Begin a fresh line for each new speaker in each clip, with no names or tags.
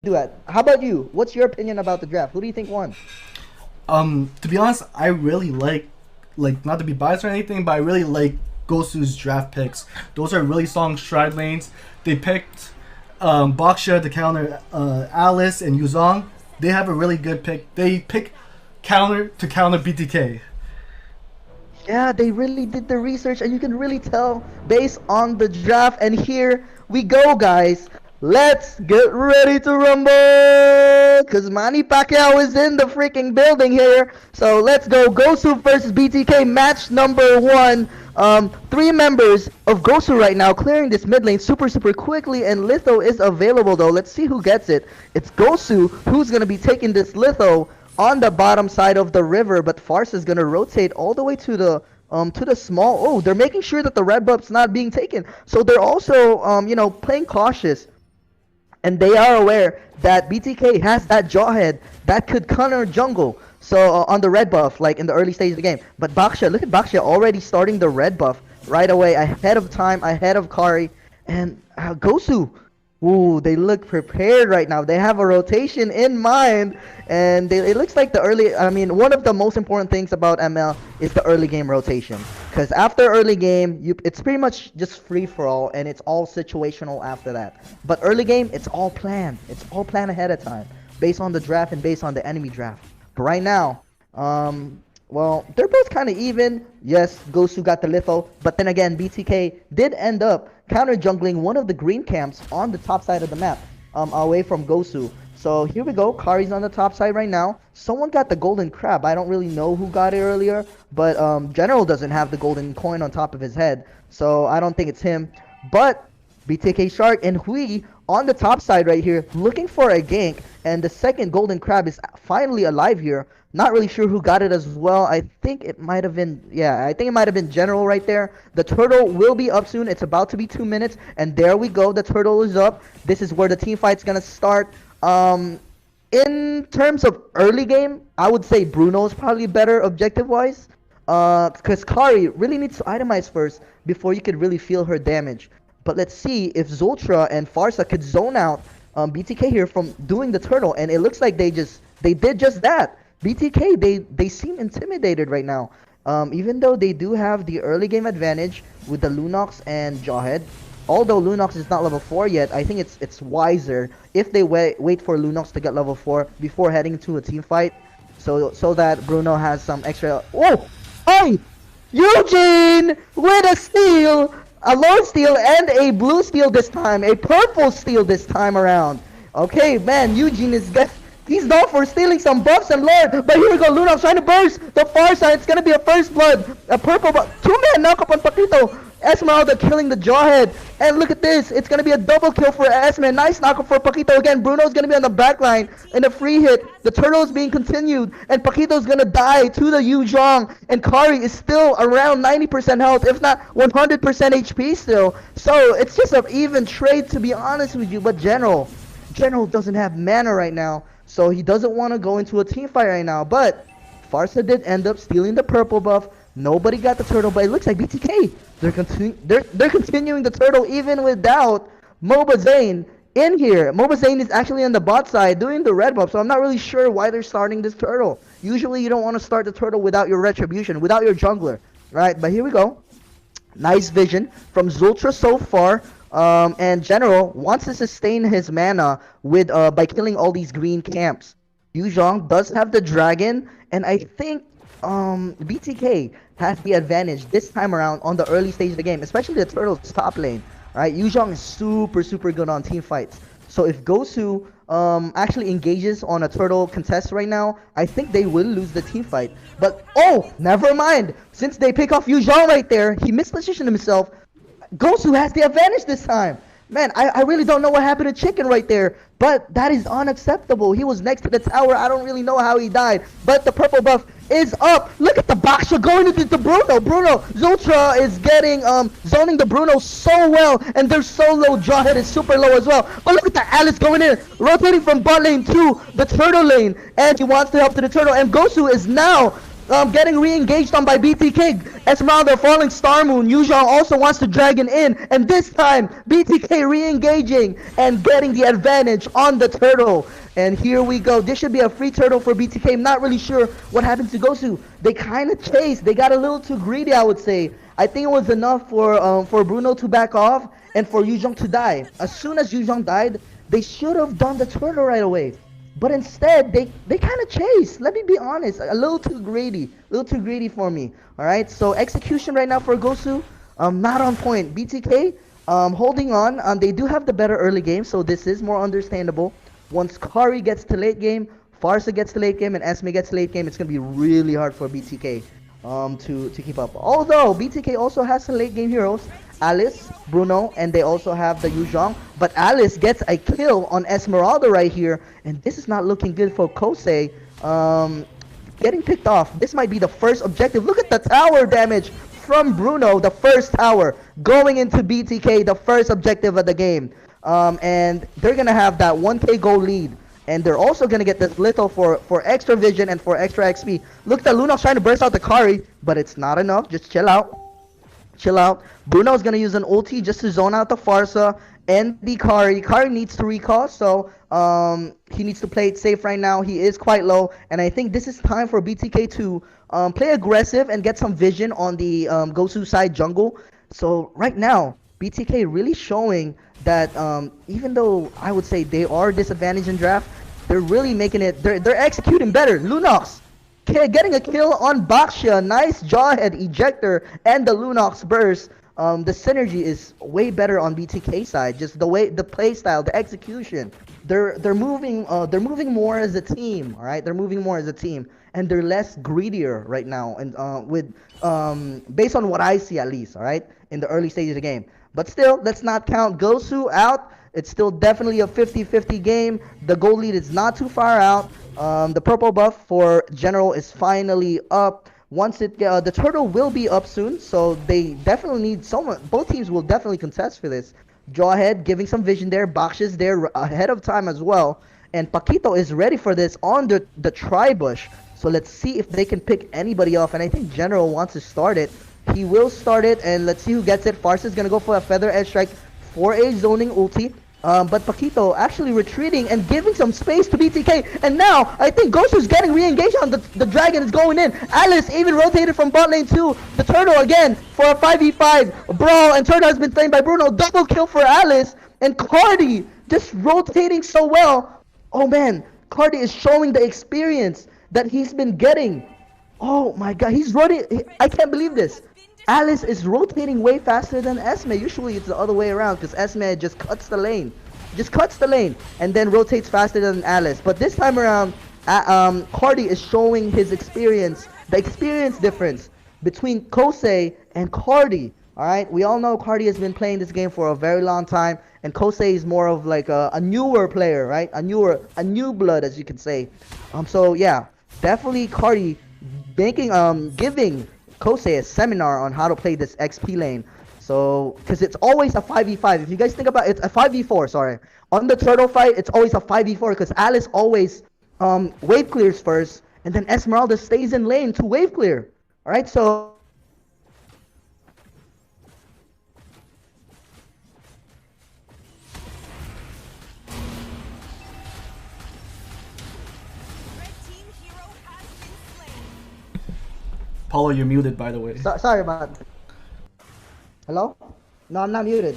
do that. How about you? What's your opinion about the draft? Who do you think won?
To be honest, I really like not to be biased or anything, but I really like Gosu's draft picks. Those are really strong stride lanes. They picked Baksha to counter Alice and Yuzong. They have a really good pick. They pick counter to counter BTK.
Yeah, they really did the research, and you can really tell based on the draft. And here we go, guys. Let's get ready to rumble! Because Manny Pacquiao is in the freaking building here. So let's go. Gosu versus BTK match number one. Three members of Gosu right now clearing this mid lane super quickly, and Litho is available though. Let's see who gets it. It's Gosu who's going to be taking this Litho on the bottom side of the river, but Farce is gonna rotate all the way to the small. Oh, they're making sure that the red buff's not being taken. So they're also playing cautious, and they are aware that BTK has that jawhead that could counter jungle. So on the red buff, like in the early stage of the game. But Baksha, look at Baksha already starting the red buff right away, ahead of time, ahead of Kari, and Gosu. Ooh, they look prepared right now. They have a rotation in mind, and it looks like the early. I mean, one of the most important things about ML is the early game rotation, because after early game, it's pretty much just free for all, and it's all situational after that. But early game, it's all planned. It's all planned ahead of time, based on the draft and based on the enemy draft. But right now, well, they're both kind of even. Yes, Gosu got the litho, but then again, BTK did end up counter jungling one of the green camps on the top side of the map, away from Gosu. So here we go. Kari's on the top side right now. Someone got the golden crab. I don't really know who got it earlier, but General doesn't have the golden coin on top of his head, so I don't think it's him. But BTK Shark and Hui on the top side right here, looking for a gank, and the second golden crab is finally alive here. Not really sure who got it as well. I think it might have been, yeah, I think it might have been General right there. The turtle will be up soon. It's about to be 2 minutes, and there we go. The turtle is up. This is where the team fight's gonna start. In terms of early game, I would say Bruno is probably better objective-wise, because Kari really needs to itemize first before you could really feel her damage. But let's see if Zultra and Farsa could zone out BTK here from doing the turtle, and it looks like they did just that. BTK, they seem intimidated right now. Even though they do have the early game advantage with the Lunox and Jawhead. Although Lunox is not level 4 yet, I think it's wiser if they wait for Lunox to get level 4 before heading to a team fight, so that Bruno has some extra. Oh, hey, Eugene with a steal, a lord steal and a blue steal this time, a purple steal this time around. Okay, man, Eugene is he's known for stealing some buffs and lord, but here we go, Lunox trying to burst the far side. It's gonna be a first blood, a purple, two-man knockup on Paquito. Esmeralda killing the Jawhead, and look at this, it's gonna be a double kill for Esme. Nice knockup for Paquito again. Bruno's gonna be on the back line in a free hit. The turtle is being continued, and Paquito's gonna die to the Yuzhong, and Kari is still around 90% health, if not 100% HP still. So it's just an even trade, to be honest with you. But General doesn't have mana right now, so he doesn't want to go into a team fight right now. But Farsa did end up stealing the purple buff. Nobody got the turtle, but it looks like BTK. They're continuing the turtle even without Mlbb in here. Mlbb is actually on the bot side doing the red buff, so I'm not really sure why they're starting this turtle. Usually you don't want to start the turtle without your retribution, without your jungler, right? But here we go. Nice vision from Zultra so far. And General wants to sustain his mana with by killing all these green camps. Yuzhong does have the dragon, and I think BTK has the advantage this time around on the early stage of the game, especially the turtle's top lane. Right, Yuzhong is super good on team fights. So if Gosu actually engages on a turtle contest right now, I think they will lose the team fight. But oh, never mind. Since they pick off Yuzhong right there, he mispositioned himself. Gosu has the advantage this time. Man, I really don't know what happened to Chicken right there, but that is unacceptable. He was next to the tower. I don't really know how he died, but the purple buff is up. Look at the Baksha going into the Bruno. Zultra is getting zoning the Bruno so well, and they're so low. Jawhead is super low as well. But look at the Alice going in, rotating from bot lane to the turtle lane, and he wants to help to the turtle. And Gosu is now getting re-engaged on by BTK. Esmeralda falling Star Moon. Yuzhong also wants to Dragon in. And this time, BTK re-engaging and getting the advantage on the turtle. And here we go. This should be a free turtle for BTK. I'm not really sure what happened to Gosu. They kind of chased. They got a little too greedy, I would say. I think it was enough for Bruno to back off and for Yuzhong to die. As soon as Yuzhong died, they should have done the turtle right away. But instead, they kind of chased. Let me be honest, a little too greedy for me. All right, so execution right now for Gosu, not on point. BTK, holding on. They do have the better early game, so this is more understandable. Once Kari gets to late game, Farsa gets to late game, and Esme gets to late game, it's gonna be really hard for BTK to keep up. Although BTK also has some late game heroes. Alice, Bruno, and they also have the Yuzhong. But Alice gets a kill on Esmeralda right here, and this is not looking good for Kosei. Getting picked off. This might be the first objective. Look at the tower damage from Bruno, the first tower, going into BTK, the first objective of the game. And they're gonna have that 1k gold lead. And they're also gonna get this little for extra vision and for extra XP. Look at Lunox trying to burst out the Kari, but it's not enough. Just chill out. Chill out. Bruno's gonna use an ulti just to zone out the Farsa and the Kari. Kari needs to recall, so he needs to play it safe right now. He is quite low, and I think this is time for BTK to play aggressive and get some vision on the Gosu side jungle. So right now, BTK really showing that even though I would say they are disadvantaged in draft, they're really making it. They're executing better. Lunox getting a kill on Baxia. Nice jawhead ejector and the Lunox burst. The synergy is way better on BTK side. Just the way the play style, the execution. They're moving more as a team. All right, they're moving more as a team, and they're less greedier right now. And with based on what I see at least, all right, in the early stages of the game. But still, let's not count Gosu out. It's still definitely a 50-50 game. The goal lead is not too far out. The purple buff for General is finally up. Once it the turtle will be up soon, so they definitely need someone. Both teams will definitely contest for this. Jawhead giving some vision there. Box is there ahead of time as well. And Paquito is ready for this on the tri-bush. So let's see if they can pick anybody off. And I think General wants to start it. He will start it, and let's see who gets it. Farsa is going to go for a Feather Edge Strike for a zoning ulti. But Paquito actually retreating and giving some space to BTK. And now, I think Gosu's getting re-engaged on the Dragon is going in. Alice even rotated from bot lane to the Turtle again for a 5v5 brawl. And Turtle has been slain by Bruno. Double kill for Alice. And Cardi just rotating so well. Oh man, Cardi is showing the experience that he's been getting. Oh my god, he's running. I can't believe this. Alice is rotating way faster than Esme. Usually it's the other way around because Esme just cuts the lane. And then rotates faster than Alice. But this time around, Cardi is showing his experience, the experience difference between Kosei and Cardi. Alright, we all know Cardi has been playing this game for a very long time, and Kosei is more of like a newer player, right? A new blood, as you can say. So yeah, definitely Cardi giving Kosei a seminar on how to play this XP lane. So, because it's always a 5v5. If you guys think about it, it's a 5v4, sorry. On the turtle fight, it's always a 5v4 because Alice always wave clears first, and then Esmeralda stays in lane to wave clear. Alright, so
Paulo, you're muted, by the way.
sorry about that. Hello? No, I'm not muted.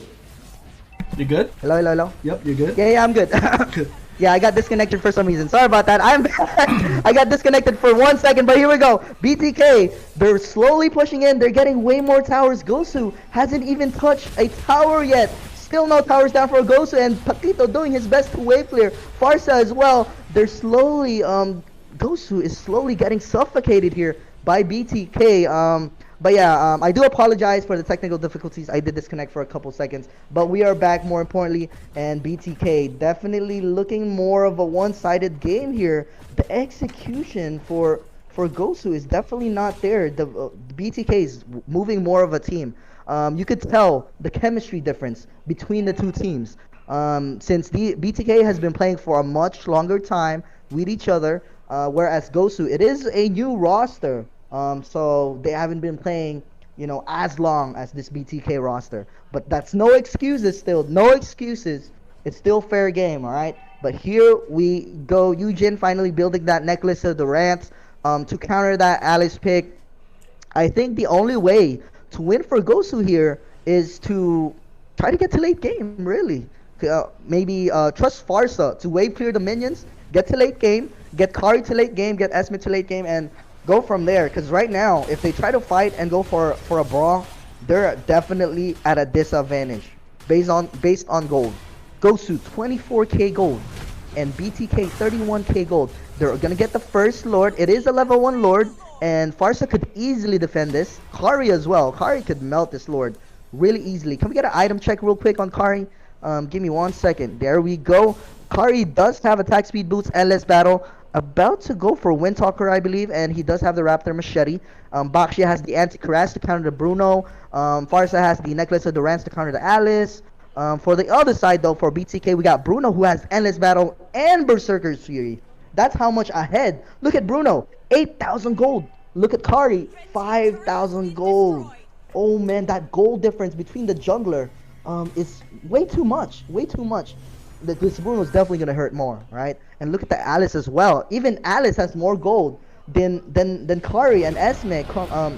You good?
Hello?
Yep, you're good?
Yeah, I'm good.
Good.
Yeah, I got disconnected for some reason. Sorry about that. I'm back. I got disconnected for 1 second, but here we go. BTK, they're slowly pushing in. They're getting way more towers. Gosu hasn't even touched a tower yet. Still no towers down for Gosu, and Paquito doing his best to wave clear. Farsa as well. They're slowly, Gosu is slowly getting suffocated here by BTK. But yeah, I do apologize for the technical difficulties. I did disconnect for a couple seconds, but we are back more importantly, and BTK definitely looking more of a one-sided game here. The execution for Gosu is definitely not there. The BTK is moving more of a team. You could tell the chemistry difference between the two teams. Since the BTK has been playing for a much longer time with each other, whereas Gosu, it is a new roster. So they haven't been playing, as long as this BTK roster. But that's no excuses still. No excuses. It's still fair game, all right? But here we go. Eugen finally building that necklace of Durant to counter that Alice pick. I think the only way to win for Gosu here is to try to get to late game, really. Maybe trust Farsa to wave clear the minions, get to late game, get Kari to late game, get Esme to late game, and go from there. Because right now, if they try to fight and go for a brawl, they're definitely at a disadvantage based on gold. Gosu 24k gold and BTK 31k gold. They're gonna get the first Lord. It is a level 1 Lord, and Farsa could easily defend this. Kari as well. Kari could melt this Lord really easily. Can we get an item check real quick on Kari? Give me 1 second. There we go. Kari does have attack speed boots, endless battle. About to go for Windtalker, I believe, and he does have the Raptor Machete. Bakshia has the Anti-Crash to counter the Bruno. Farsa has the Necklace of Durance to counter the Alice. For the other side, though, for BTK, we got Bruno, who has Endless Battle and Berserker's Fury. That's how much ahead. Look at Bruno, 8,000 gold. Look at Kari, 5,000 gold. Oh man, that gold difference between the jungler is way too much. Way too much. This Bruno is definitely gonna hurt more, right? And look at the Alice as well. Even Alice has more gold than Kari and Esme.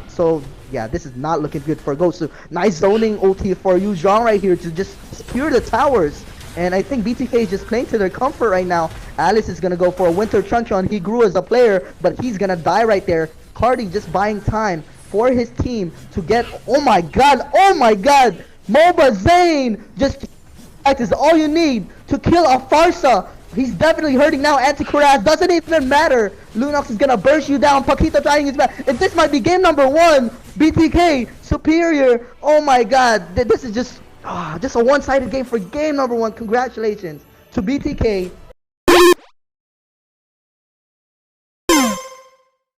So yeah, this is not looking good for Gosu. Nice zoning ulti for you, Jean, right here to just secure the towers. And I think BTK is just playing to their comfort right now. Alice is gonna go for a Winter Chunchon. He grew as a player, but he's gonna die right there. Cardi just buying time for his team to get. Oh my god! Oh my god! Moba Zane just. That is all you need to kill a Farsa. He's definitely hurting now. Anti-Kuraz doesn't even matter. Lunox is gonna burst you down. Paquito trying his best. If this might be game number 1, BTK superior. Oh my god, this is just a one-sided game for game number 1. Congratulations to BTK.